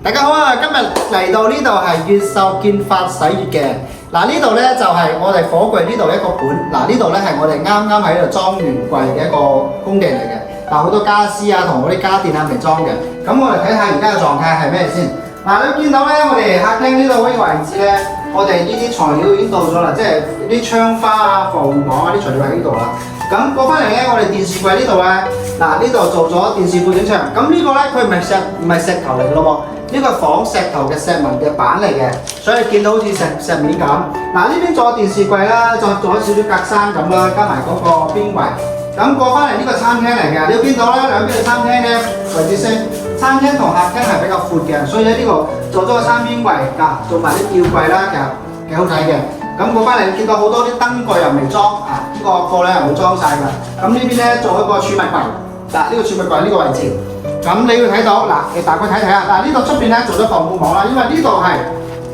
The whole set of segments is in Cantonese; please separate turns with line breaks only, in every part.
大家好啊！今日嚟到呢度係越秀建發洗月嘅。嗱，呢度咧就係我哋火櫃呢度一個盤。嗱，呢度咧係我哋啱啱喺度裝完櫃嘅一個工地嚟嘅。嗱，好多家私啊同嗰啲家電啊未裝嘅。咁我哋睇下而家嘅狀態係咩先。嗱，你見到咧，我哋客廳呢度呢個位置咧，我哋呢啲材料已經到咗啦，即係啲窗花啊、防護網啊啲材料喺呢度啦。咁過翻嚟咧，我哋電視櫃呢度咧，嗱呢度做咗電視背景牆。咁呢個咧佢唔係石頭嚟嘅咯喎。呢個係仿石頭嘅石紋嘅板嚟嘅，所以見到好似石面咁。嗱，呢邊做咗電視櫃啦，再做咗少少格柵咁啦，加埋嗰個邊圍。咁過翻嚟呢個餐廳嚟嘅，你要見到啦，兩邊嘅餐廳咧位置升，餐廳同客廳係比較闊嘅，所以咧呢個做咗個餐邊櫃，做埋啲吊櫃啦，其實幾好睇嘅。咁過翻嚟見到好多啲燈櫃又未裝，呢個貨咧又冇裝晒㗎。咁呢邊咧做一個儲物櫃，嗱呢個儲物櫃呢個位置。咁你要睇到嗱，你大概睇睇啊！嗱，呢度出邊咧做咗防護網啦，因為呢度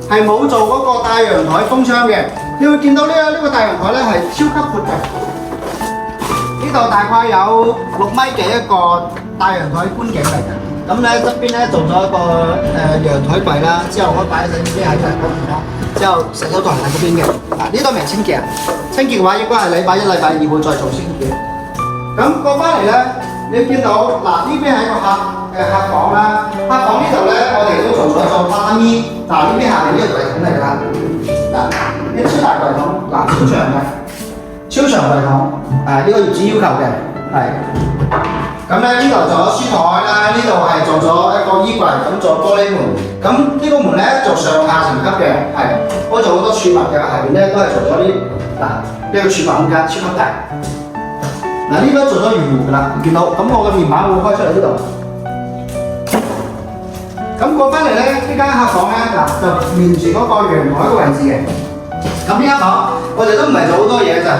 係冇做嗰個太陽台封窗嘅。你會見到呢個太陽台咧係超級闊嘅，呢度大概有6米嘅一個太陽台觀景嚟嘅。咁咧側邊咧做咗一個陽台櫃啦，之後可以擺洗衣機喺嗰邊啦，之後洗手台喺嗰邊嘅。嗱，呢度未清潔，清潔嘅話應該係禮拜一、禮拜二會再做清潔。咁過翻嚟咧。你見到嗱，呢邊係一個客房啦，客房呢度咧，我哋都做咗個榻榻米。嗱，呢邊下邊呢個櫃桶嚟㗎，嗱，呢超大櫃桶，嗱超長櫃桶，呢個業主要求嘅，係。咁咧呢度做咗書台啦，呢度係做咗一個衣櫃，咁做玻璃門。咁呢個門咧做上下層級嘅，係，可以做好多儲物嘅，下邊咧都係做咗啲呢個儲物空間超級大。嗱，呢邊做咗圓弧㗎啦，見到咁我嘅面板會開出嚟呢度。咁過翻嚟咧，呢間客房咧就面住嗰個陽台嘅位置嘅。咁呢間房我哋都唔係做好多嘢就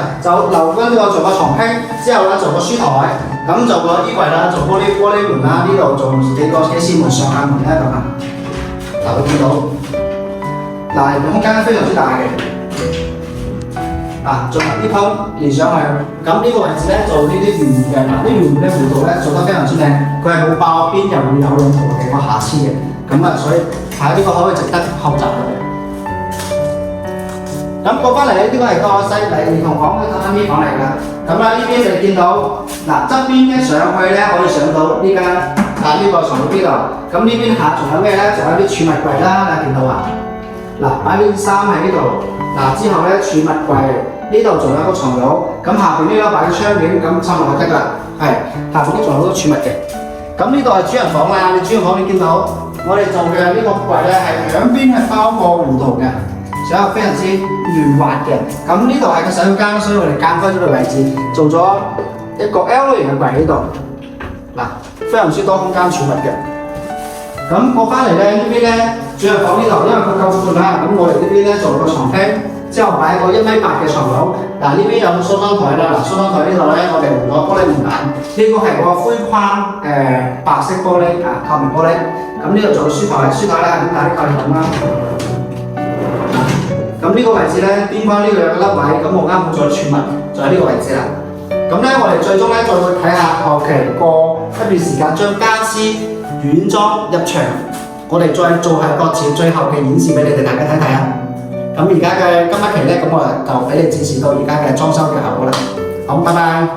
留翻呢個做個床廳，之後咧做個書台，咁做個衣櫃啦，做玻璃門啦，呢度做幾扇門上下門咧咁啊。嗱，會見到嗱，空間非常之大嘅。做埋啲鋪連上去，咁呢個位置咧做呢啲圓弧嘅，嗱啲圓弧嘅弧度咧做得非常之靚，佢係冇爆邊又會有任何嘅個瑕疵嘅，咁所以睇呢個可以值得學習嘅。咁過翻嚟咧，呢個係個細兒童房嘅榻榻米房嚟㗎，咁呢邊你見到嗱側邊一上去咧可以上到呢間呢個床褥邊度，咁呢邊下仲有咩咧？仲有啲儲物櫃啦，你見到啊？嗱，擺啲衫喺呢度，之後咧儲物櫃。呢度仲有個床褥，咁下邊呢度擺啲窗簾，咁插落去得啦。係，下邊呢仲有好多儲物嘅。咁呢度係主人房啦，主人房你見到我哋做嘅呢個櫃咧係兩邊係包過弧度嘅，所以非常之圓滑嘅。咁呢度係個洗手間，所以我哋間開咗個位置，做咗一個 L 型嘅櫃喺度。嗱，非常之多空間儲物嘅。咁過翻嚟咧，呢邊咧主人房呢度，因為佢夠闊啦，咁我哋呢邊咧做個床廳。之後擺個1.8米嘅床褥，呢邊有個梳妝台啦，梳妝台呢度咧我哋換咗玻璃門板，呢個係個灰框白色玻璃透明玻璃，咁呢度做個書台，書台咧係點打啲扣筒啦。咁呢個位置咧邊框呢度有個凹位，咁我啱好做咗儲物，就喺呢個位置啦。咁咧我哋最終咧再會睇下後期過一段時間將家私軟裝入牆，我哋再做係個最後嘅演示俾你哋大家睇睇啊。咁而家嘅今一期咧，咁我就俾你展示到而家嘅裝修嘅效果啦。好，拜拜。